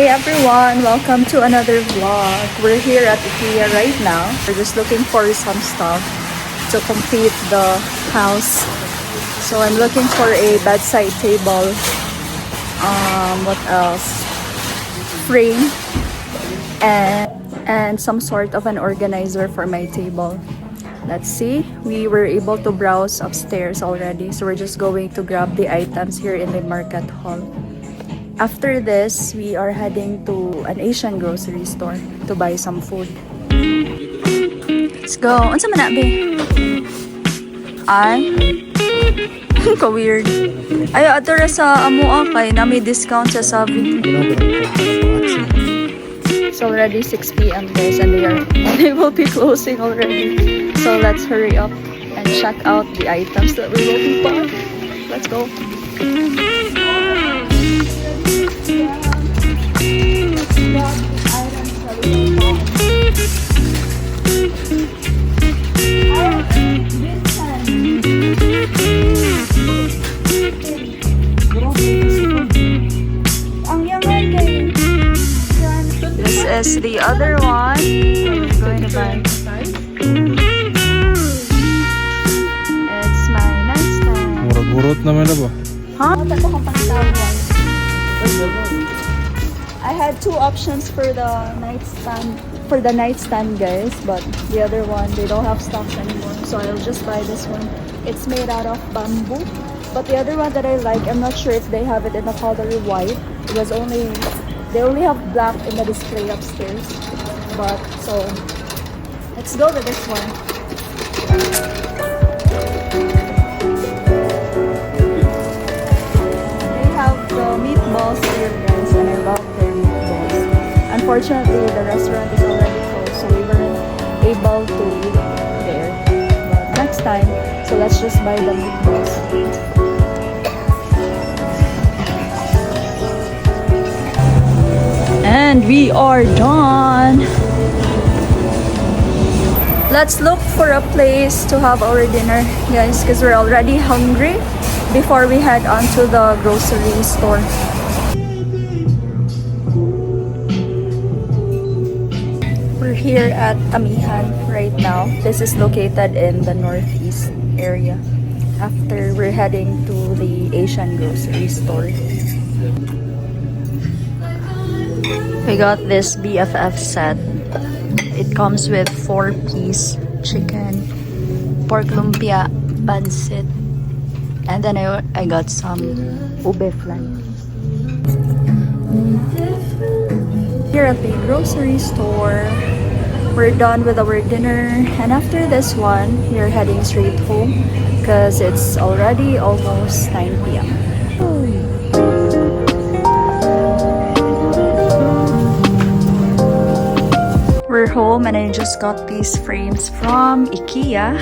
Hey everyone, welcome to another vlog. We're here at IKEA right now. We're just looking for some stuff to complete the house. So I'm looking for a bedside table. What else? Frame and some sort of an organizer for my table. Let's see. We were able to browse upstairs already, so we're just going to grab the items here in the market hall. After this, we are heading to an Asian grocery store to buy some food. Let's go. Unsa man na, be? Ay? Ka-weird. Ay, ato sa amuha kay na may discount sa Savi. It's already 6 p.m. guys and they will be closing already. So let's hurry up and check out the items that we're looking for. Let's go. This is the other one we're going to buy. It's my nightstand. Murag-urot naman na ba? Huh? I had two options for the nightstand guys, but the other one they don't have stocks anymore, so I'll just buy this one. It's made out of bamboo, but the other one that I like, I'm not sure if they have it in the color white. They only have black in the display upstairs, but so let's go with this one. They have the meatballs here guys, and I love their meatballs. Unfortunately, the restaurant is already closed, so we weren't able to eat there. But next time, so let's just buy the meatballs. And we are done. Let's look for a place to have our dinner, guys, because we're already hungry before we head on to the grocery store. We're here at Amihan right now. This is located in the northeast area. After we're heading to the Asian grocery store. We got this BFF set. It comes with 4-piece chicken, pork lumpia, pancit, and then I got some ube flan. Here at the grocery store, we're done with our dinner, and after this one, we're heading straight home because it's already almost 9 p.m. We're home and I just got these frames from IKEA.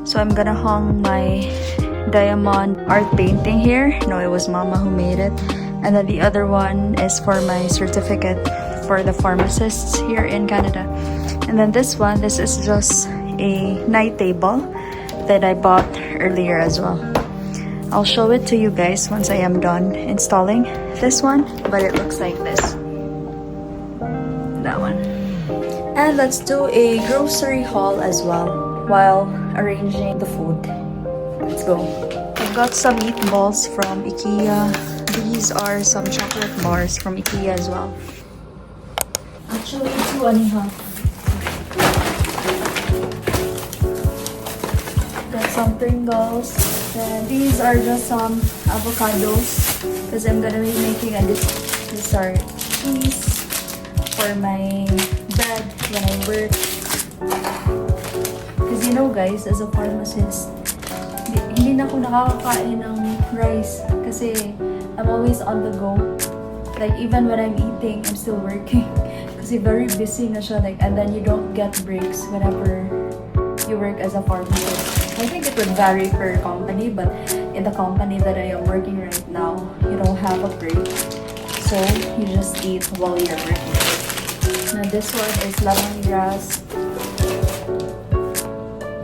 So I'm gonna hang my diamond art painting here. No, it was Mama who made it. And then the other one is for my certificate for the pharmacists here in Canada. And then this is just a night table that I bought earlier as well. I'll show it to you guys once I am done installing this one, but it looks like this. That one. And let's do a grocery haul as well while arranging the food. Let's go. I've got some meatballs from IKEA. These are some chocolate bars from IKEA as well. Actually, 2.5. Got some Pringles. And these are just some avocados because I'm gonna be making a dessert cheese for my bread when I work. Because you know guys, as a pharmacist, hindi na ako nakakakain ng rice kasi I'm always on the go. Like even when I'm eating, I'm still working. Kasi very busy na siya, like, and then you don't get breaks whenever you work as a pharmacist. I think it would vary per company, but in the company that I am working right now, you don't have a break. So you just eat while you're working. Now this one is lemongrass.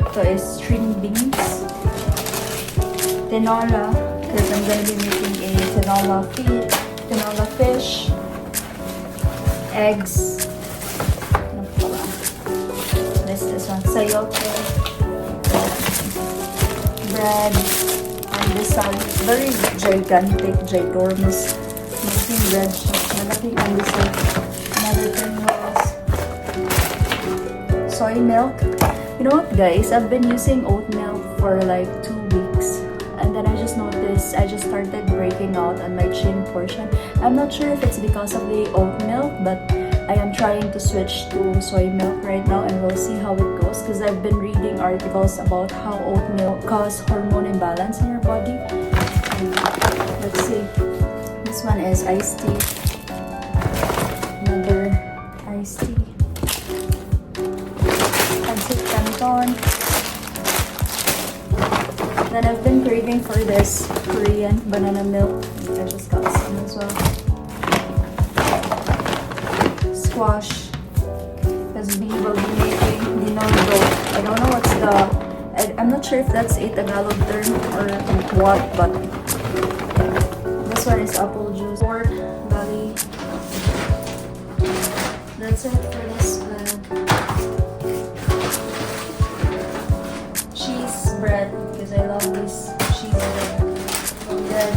Ito is string beans. Tinola, because I'm going to be making a tinola fish. eggs. Ano pa ba? This one. Sayote. Bread. And this one. Very gigantic, ginormous. Malaking bread siya. Malaking andesal. Another thing was soy milk. You know what, guys? I've been using oat milk for like 2 weeks. And then I just noticed I just started breaking out on my chin portion. I'm not sure if it's because of the oat milk, but I am trying to switch to soy milk right now, and we'll see how it goes, because I've been reading articles about how oat milk causes hormone imbalance in your body. Let's see. This one is iced tea. Another iced tea. Pancit canton. Then I've been craving for this Korean banana milk. I just got some as well. Squash. Because we will be making dinondo. I don't know what's the... I'm not sure if that's a Tagalog term or what, but this one is apple juice. Pork belly. That's it for this bag. Cheese bread. I love this cheese bread. Then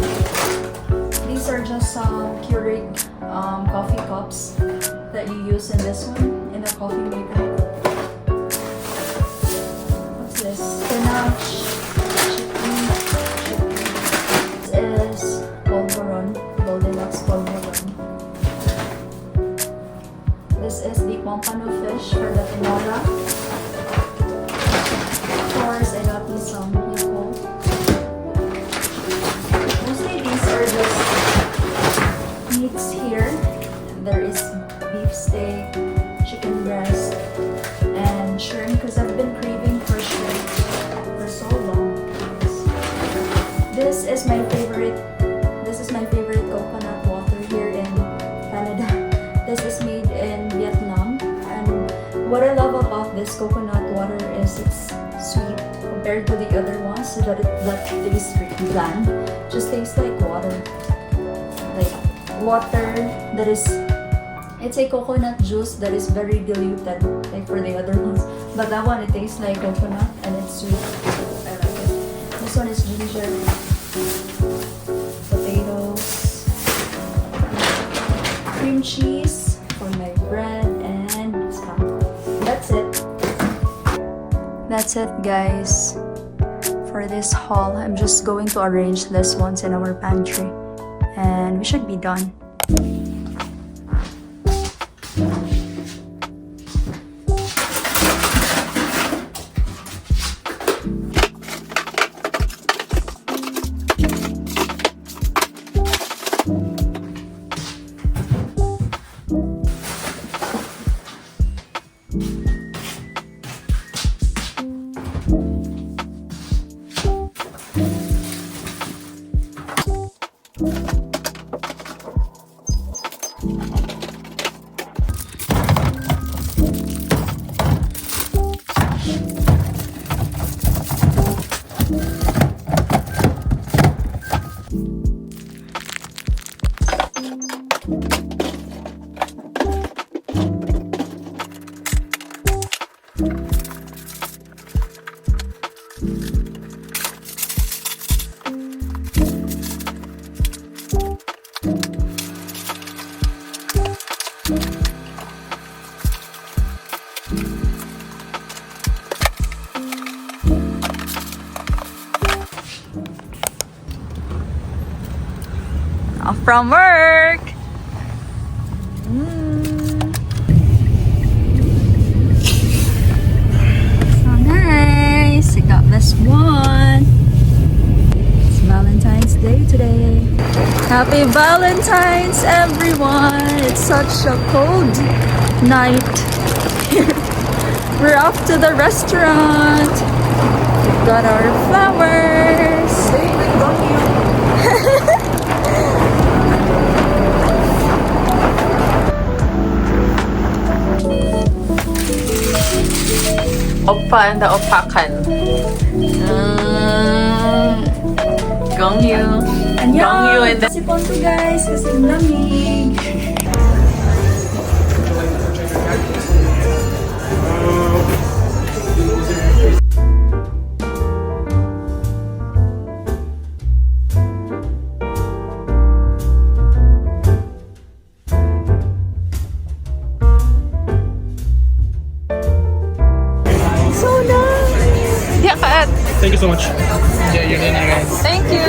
these are just some Keurig coffee cups that you use in this one, in a coffee maker. What's this? Spinach, chicken. This is polvoron, Goldilocks polvoron. This is the pompano fish for the tinola. Of course, I got me some. Meats here. There is beef steak, chicken breast, and shrimp, because I've been craving for shrimp for so long. This is my favorite. This is my favorite coconut water here in Canada. This is made in Vietnam, and what I love about this coconut water is it's sweet compared to the other ones, so that it tastes bland. Just tastes like water. Like water that is, it's a coconut juice that is very diluted, like for the other ones, but that one, it tastes like coconut and it's sweet. I like it. This one is ginger, potatoes, cream cheese for my bread, and spam. That's it, guys, for this haul. I'm just going to arrange this ones in our pantry, and we should be done. From work. So nice. I got this one. It's Valentine's Day today. Happy Valentine's, everyone. It's such a cold night. We're off to the restaurant. We've got our flowers. Oppa and the Oppakan. Gongyu. Annyeong! Gongyu and the... Sipon to, guys, kasi lamig. Thank you so much. Enjoy your dinner, guys. Thank you!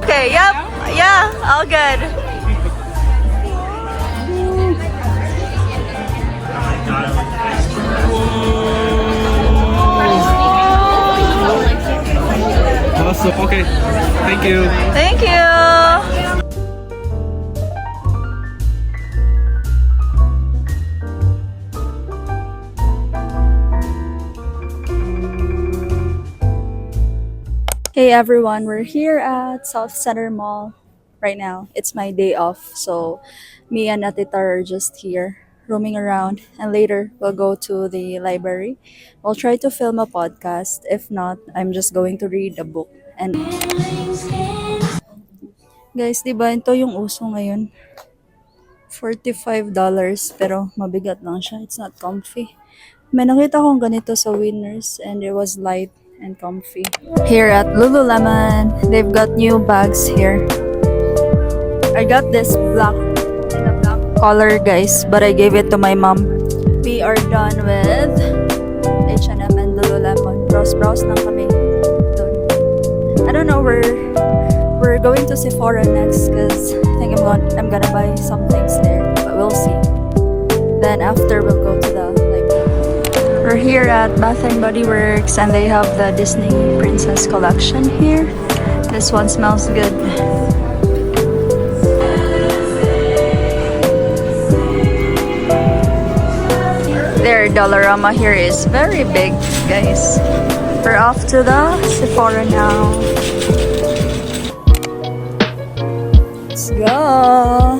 Okay, yep, yeah, all good. Awesome. Okay. Thank you. Thank you. Hey everyone, we're here at South Center Mall right now. It's my day off, so me and Atitar are just here roaming around, and later we'll go to the library. We'll try to film a podcast. If not, I'm just going to read a book. And guys, di ba ito yung uso ngayon? $45 pero mabigat lang siya. It's not comfy. May nakita akong ganito sa Winners and it was light and comfy. Here at Lululemon, they've got new bags here. I got this black in a black color, guys, but I gave it to my mom. We are done with H&M and Lululemon. Browse lang kami dun. I don't know, we're going to Sephora next because I think I'm gonna buy some things there, but we'll see. Then after we'll go to the library. We're here at Bath and Body Works and they have the Disney Princess collection here. This one smells good. Their Dollarama here is very big, guys. We're off to the Sephora now. Let's go.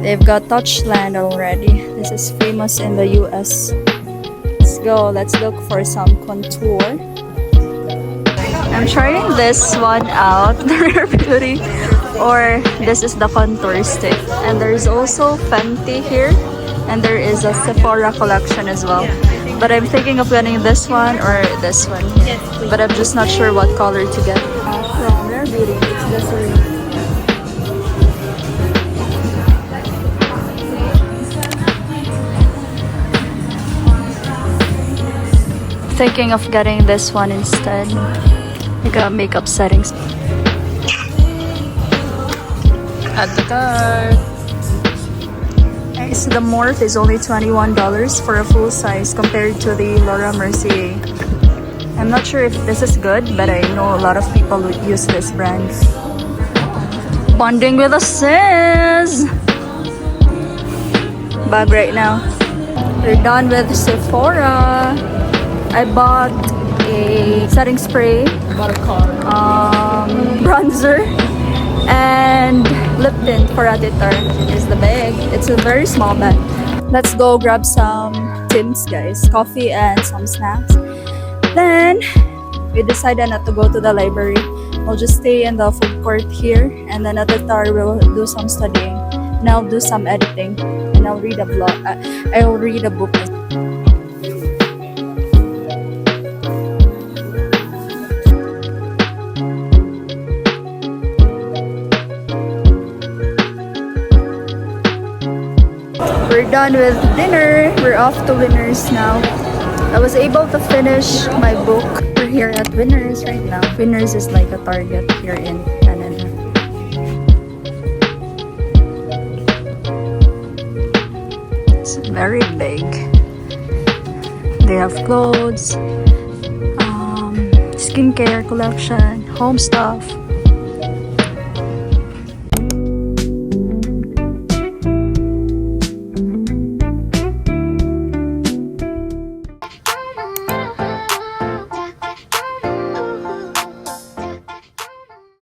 They've got Touchland already. This is famous in the US. Let's go. Let's look for some contour. I'm trying this one out, the Rare Beauty, or this is the contour stick. And there's also Fenty here, and there is a Sephora collection as well. But I'm thinking of getting this one or this one. But I'm just not sure what color to get. From Rare Beauty, it's Glycerin. Thinking of getting this one instead. We got makeup settings. At the cart. Guys, the Morph is only $21 for a full size compared to the Laura Mercier. I'm not sure if this is good, but I know a lot of people would use this brand. Bonding with a sis! Bag right now. We're done with Sephora. I bought a setting spray, bronzer, and lip tint for Atitar. Is the bag. It's a very small bag. Let's go grab some Tim's, guys. Coffee and some snacks. Then, we decided not to go to the library. We'll just stay in the food court here. And then Atitar will do some studying. And I'll do some editing. And I'll read a blog. I'll read a book. We're done with dinner. We're off to Winners now. I was able to finish my book. We're here at Winners right now. Winners is like a Target here in Canada. It's very big. They have clothes, skincare collection, home stuff.